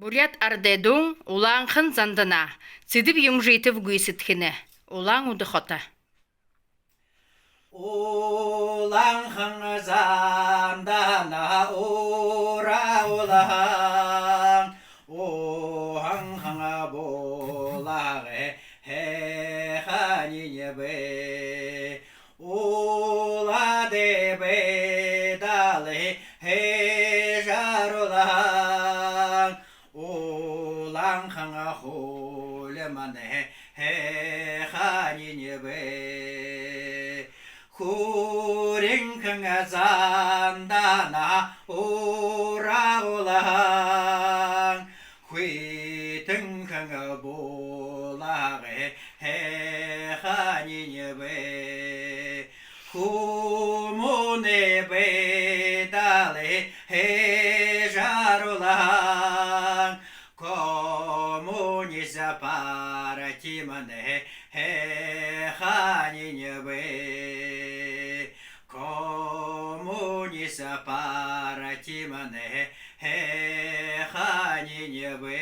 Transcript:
Бурят ардедун улаан хын зандана, цидib юмжитив гүйсітхіне, улаан удыхота. Улаан хын зандана ура улаан, ухан хын болаге ханинебе, уладебе дали жарулаан, улаан хын хулемане ханинебе. Хуring zandana ura ulang, huiteng bolage he haninebe, humune bedale he jarulang, komunisa paratimane he haninebe. Коммуниса паратимане ханинебе.